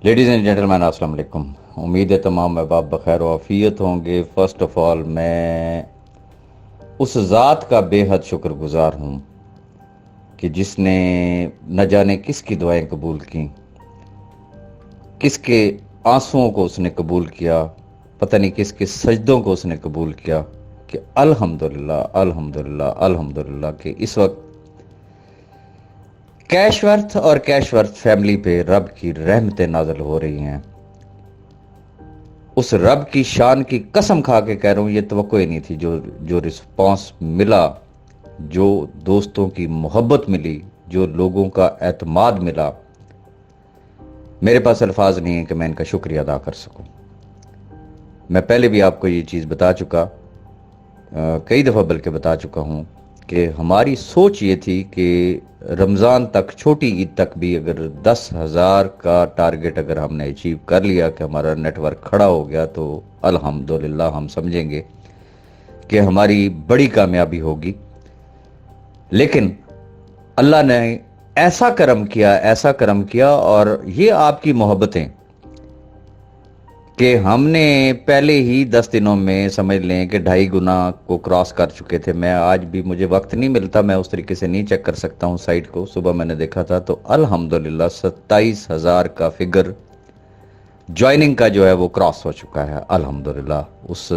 Ladies and gentleman अस्सलाम वालेकुम। उम्मीद है तमाम अहबाब बखैर व आफियत होंगे। फ़र्स्ट ऑफ़ ऑल मैं उस ज़ात का बेहद शुक्रगुज़ार हूँ कि जिसने न जाने किसकी दुआएं कबूल की, किसके आंसुओं को उसने कबूल किया, पता नहीं किसके सजदों को उसने कबूल किया, कि अल्हम्दुलिल्लाह अल्हम्दुलिल्लाह अल्हम्दुलिल्लाह कि इस वक्त कैशवर्थ और कैशवर्थ फैमिली पे रब की रहमतें नाज़िल हो रही हैं। उस रब की शान की कसम खा के कह रहा हूँ, ये तवक्को ही नहीं थी। जो रिस्पांस मिला, जो दोस्तों की मोहब्बत मिली, जो लोगों का एतमाद मिला, मेरे पास अल्फाज नहीं है कि मैं इनका शुक्रिया अदा कर सकूं। मैं पहले भी आपको ये चीज़ बता चुका, कई दफ़ा बल्कि बता चुका हूँ कि हमारी सोच ये थी कि रमज़ान तक, छोटी ईद तक भी अगर 10,000 का टारगेट अगर हमने अचीव कर लिया, कि हमारा नेटवर्क खड़ा हो गया, तो अल्हम्दुलिल्लाह हम समझेंगे कि हमारी बड़ी कामयाबी होगी। लेकिन अल्लाह ने ऐसा करम किया, ऐसा करम किया, और ये आपकी मोहब्बतें कि हमने पहले ही 10 दिनों में समझ लें कि 2.5 गुना को क्रॉस कर चुके थे। मैं आज भी, मुझे वक्त नहीं मिलता, मैं उस तरीके से नहीं चेक कर सकता हूँ साइट को। सुबह मैंने देखा था तो अल्हम्दुलिल्लाह 27,000 का फिगर ज्वाइनिंग का जो है वो क्रॉस हो चुका है। अल्हम्दुलिल्लाह उस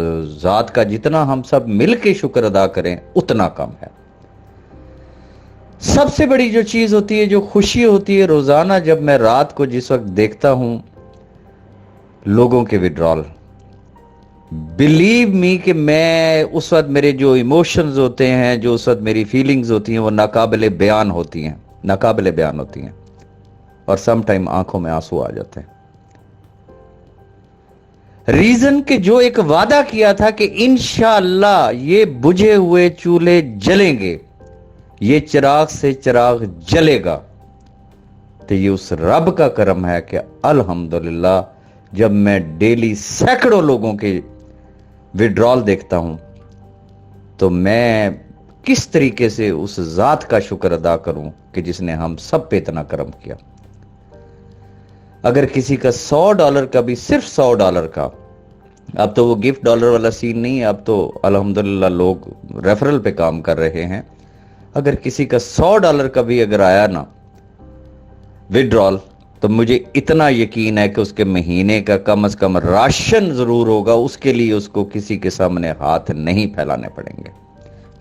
ज़ात का जितना हम सब मिल के शुक्र अदा करें उतना कम है। सबसे बड़ी जो चीज़ होती है, जो खुशी होती है रोज़ाना, जब मैं रात को जिस वक्त देखता हूँ लोगों के विड्रॉल, बिलीव मी कि मैं उस वक्त, मेरे जो इमोशंस होते हैं, जो उस वक्त मेरी फीलिंग्स होती हैं, वो नाकाबिले बयान होती हैं, नाकाबिले बयान होती हैं, और सम टाइम आंखों में आंसू आ जाते हैं। रीजन कि जो एक वादा किया था कि इंशाअल्लाह ये बुझे हुए चूल्हे जलेंगे, ये चिराग से चिराग जलेगा, तो ये उस रब का करम है कि अल्हम्दुलिल्लाह जब मैं डेली सैकड़ों लोगों के विड्रॉल देखता हूं, तो मैं किस तरीके से उस ज़ात का शुक्र अदा करूं कि जिसने हम सब पे इतना करम किया। अगर किसी का $100 का भी, सिर्फ $100 का, अब तो वो गिफ्ट डॉलर वाला सीन नहीं है, अब तो अल्हम्दुलिल्लाह लोग रेफरल पे काम कर रहे हैं। अगर किसी का $100 का भी अगर आया ना विड्रॉल, तो मुझे इतना यकीन है कि उसके महीने का कम से कम राशन जरूर होगा। उसके लिए उसको किसी के सामने हाथ नहीं फैलाने पड़ेंगे।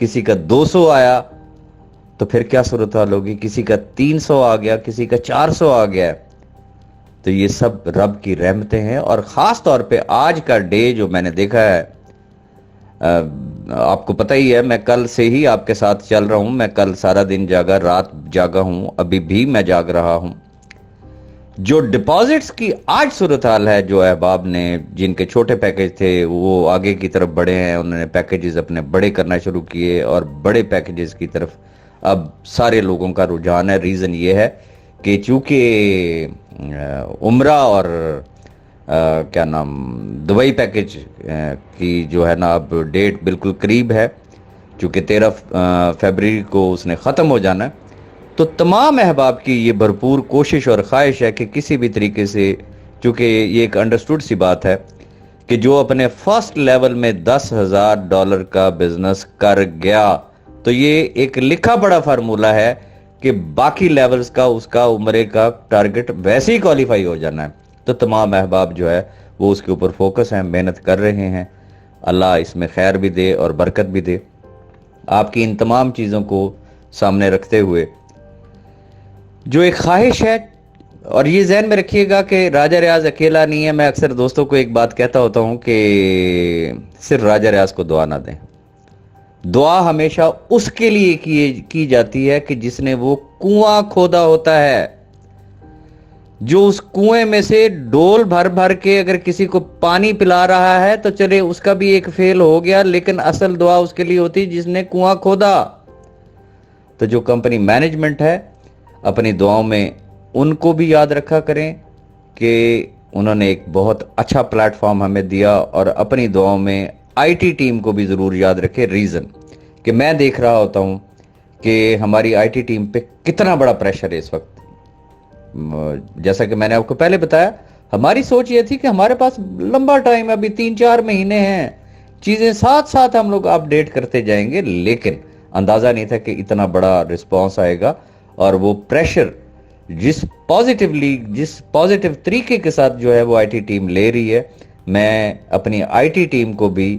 किसी का 200 आया तो फिर क्या सूरत हाल होगी, किसी का 300 आ गया, किसी का 400 आ गया, तो ये सब रब की रहमतें हैं। और ख़ास तौर पे आज का डे जो मैंने देखा है, आपको पता ही है, मैं कल से ही आपके साथ चल रहा हूं। मैं कल सारा दिन जागा, रात जागा हूं, अभी भी मैं जाग रहा हूं। जो डिपॉजिट्स की आज सूरत हाल है, जो अहबाब ने, जिनके छोटे पैकेज थे वो आगे की तरफ बढ़े हैं, उन्होंने पैकेजेस अपने बड़े करना शुरू किए, और बड़े पैकेजेस की तरफ अब सारे लोगों का रुझान है। रीज़न ये है कि चूंकि उम्रा और क्या नाम, दुबई पैकेज की जो है ना, अब डेट बिल्कुल करीब है, चूंकि 13 फरवरी को उसने ख़त्म हो जाना है। तो तमाम अहबाब की ये भरपूर कोशिश और ख्वाहिश है कि किसी भी तरीके से, चूंकि ये एक अंडरस्टूड सी बात है कि जो अपने फर्स्ट लेवल में $10,000 का बिजनेस कर गया, तो ये एक लिखा पड़ा फार्मूला है कि बाकी लेवल्स का उसका उम्रे का टारगेट वैसे ही क्वालिफाई हो जाना है। तो तमाम अहबाब जो है वो उसके ऊपर फोकस हैं, मेहनत कर रहे हैं। अल्लाह इसमें खैर भी दे और बरकत भी दे। आपकी इन तमाम चीज़ों को सामने रखते हुए जो एक ख्वाहिश है, और ये जहन में रखिएगा कि राजा रियाज अकेला नहीं है। मैं अक्सर दोस्तों को एक बात कहता होता हूँ कि सिर्फ राजा रियाज को दुआ ना दें। दुआ हमेशा उसके लिए की जाती है कि जिसने वो कुआं खोदा होता है, जो उस कुएं में से डोल भर भर के अगर किसी को पानी पिला रहा है तो चले, उसका भी एक फेल हो गया, लेकिन असल दुआ उसके लिए होती है जिसने कुआं खोदा। तो जो कंपनी मैनेजमेंट है, अपनी दुआओं में उनको भी याद रखा करें कि उन्होंने एक बहुत अच्छा प्लेटफॉर्म हमें दिया, और अपनी दुआओं में आईटी टीम को भी ज़रूर याद रखें। रीज़न कि मैं देख रहा होता हूँ कि हमारी आईटी टीम पे कितना बड़ा प्रेशर है इस वक्त। जैसा कि मैंने आपको पहले बताया, हमारी सोच ये थी कि हमारे पास लंबा टाइम है, अभी 3-4 महीने हैं, चीजें साथ साथ हम लोग अपडेट करते जाएंगे, लेकिन अंदाजा नहीं था कि इतना बड़ा रिस्पांस आएगा। और वो प्रेशर जिस पॉजिटिव तरीके के साथ जो है वो आईटी टीम ले रही है, मैं अपनी आईटी टीम को भी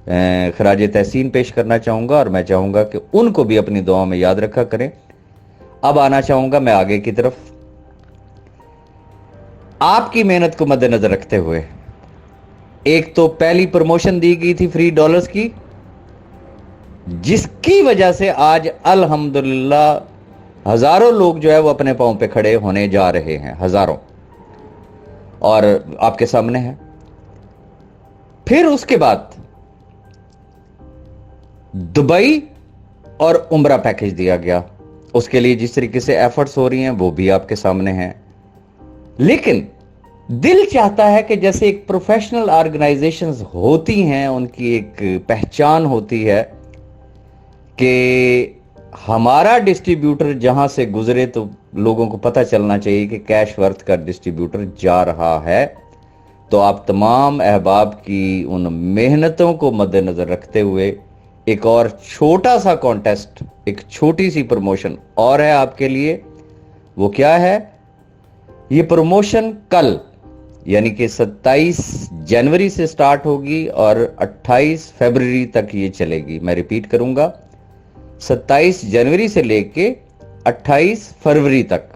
खराज तहसीन पेश करना चाहूंगा और मैं चाहूंगा कि उनको भी अपनी दुआ में याद रखा करें। अब आना चाहूंगा मैं आगे की तरफ। आपकी मेहनत को मद्देनजर रखते हुए एक तो पहली प्रमोशन दी गई थी फ्री डॉलर्स की, जिसकी वजह से आज अल्हम्दुलिल्लाह हजारों लोग जो है वो अपने पांव पे खड़े होने जा रहे हैं, हजारों, और आपके सामने है। फिर उसके बाद दुबई और उम्रा पैकेज दिया गया, उसके लिए जिस तरीके से एफर्ट्स हो रही हैं वो भी आपके सामने हैं। लेकिन दिल चाहता है कि जैसे एक प्रोफेशनल ऑर्गेनाइजेशंस होती हैं, उनकी एक पहचान होती है कि हमारा डिस्ट्रीब्यूटर जहां से गुजरे तो लोगों को पता चलना चाहिए कि कैश वर्थ का डिस्ट्रीब्यूटर जा रहा है। तो आप तमाम अहबाब की उन मेहनतों को मद्देनजर रखते हुए एक और छोटा सा कॉन्टेस्ट, एक छोटी सी प्रमोशन और है आपके लिए। वो क्या है? ये प्रमोशन कल यानी कि 27 जनवरी से स्टार्ट होगी और 28 फरवरी तक ये चलेगी। मैं रिपीट करूंगा, 27 जनवरी से लेके 28 फरवरी तक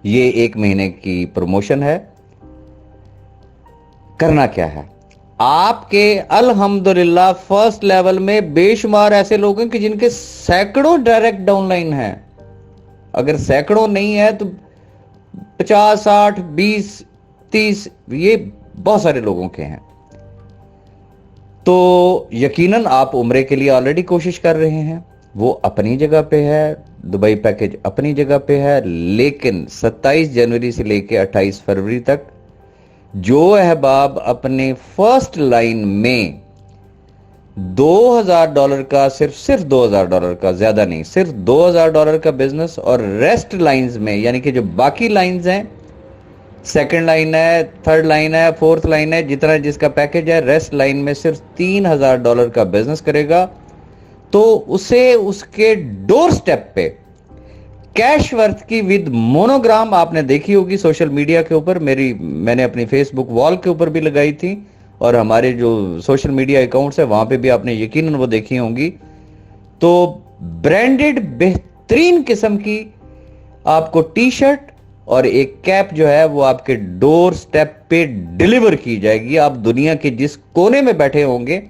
ये 1 महीने की प्रमोशन है। करना क्या है? आपके अल्हम्दुलिल्लाह फर्स्ट लेवल में बेशुमार ऐसे लोग हैं कि जिनके सैकड़ों डायरेक्ट डाउनलाइन हैं। अगर सैकड़ों नहीं है तो 50, 60, 20, 30 ये बहुत सारे लोगों के हैं। तो यकीनन आप उम्रे के लिए ऑलरेडी कोशिश कर रहे हैं, वो अपनी जगह पे है, दुबई पैकेज अपनी जगह पे है। लेकिन 27 जनवरी से लेकर 28 फरवरी तक जो अहबाब अपने फर्स्ट लाइन में $2000 का, सिर्फ $2000 का, ज्यादा नहीं, सिर्फ $2000 का बिजनेस, और रेस्ट लाइंस में यानी कि जो बाकी लाइंस हैं, सेकंड लाइन है, थर्ड लाइन है, फोर्थ लाइन है, जितना जिसका पैकेज है, रेस्ट लाइन में सिर्फ $3000 का बिजनेस करेगा तो उसे उसके डोर स्टेप पे कैश वर्थ की विद मोनोग्राम आपने देखी होगी सोशल मीडिया के ऊपर, मैंने अपनी फेसबुक वॉल के ऊपर भी लगाई थी और हमारे जो सोशल मीडिया अकाउंट्स है वहां पे भी आपने यकीनन वो देखी होंगी। तो ब्रांडेड बेहतरीन किस्म की आपको टी शर्ट और एक कैप जो है वो आपके डोर स्टेप पे डिलीवर की जाएगी। आप दुनिया के जिस कोने में बैठे होंगे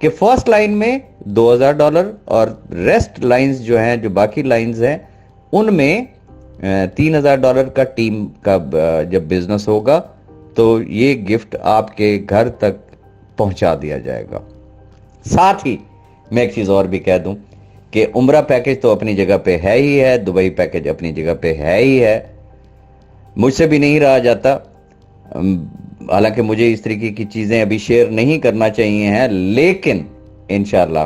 कि फर्स्ट लाइन में $2000 और रेस्ट लाइंस जो हैं, जो बाकी लाइंस हैं, उनमें $3000 का टीम का जब बिजनेस होगा तो ये गिफ्ट आपके घर तक पहुंचा दिया जाएगा। साथ ही मैं एक चीज और भी कह दूं कि उम्रा पैकेज तो अपनी जगह पे है ही है, दुबई पैकेज अपनी जगह पे है ही है, मुझसे भी नहीं रहा जाता। हालांकि मुझे इस तरीके की चीजें अभी शेयर नहीं करना चाहिए हैं, लेकिन इंशाल्लाह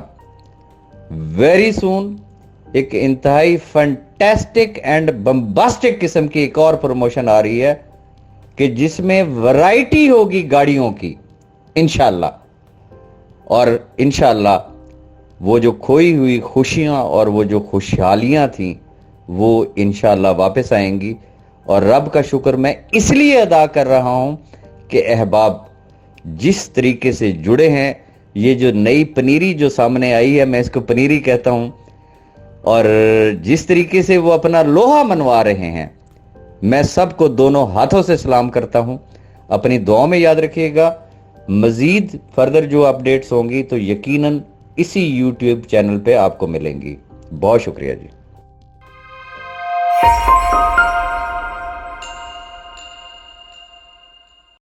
वेरी सून एक इंतहाई फैंटास्टिक एंड बम्बास्टिक किस्म की एक और प्रमोशन आ रही है कि जिसमें वैरायटी होगी गाड़ियों की इंशाल्लाह, और इंशाल्लाह वो जो खोई हुई खुशियां और वो जो खुशहालियां थी वो इंशाल्लाह वापस आएंगी। और रब का शुक्र मैं इसलिए अदा कर रहा हूं कि अहबाब जिस तरीके से जुड़े हैं, ये जो नई पनीरी जो सामने आई है, मैं इसको पनीरी कहता हूं, और जिस तरीके से वो अपना लोहा मनवा रहे हैं, मैं सबको दोनों हाथों से सलाम करता हूं। अपनी दुआ में याद रखिएगा। मजीद फर्दर जो अपडेट्स होंगी तो यकीनन इसी YouTube चैनल पे आपको मिलेंगी। बहुत शुक्रिया जी।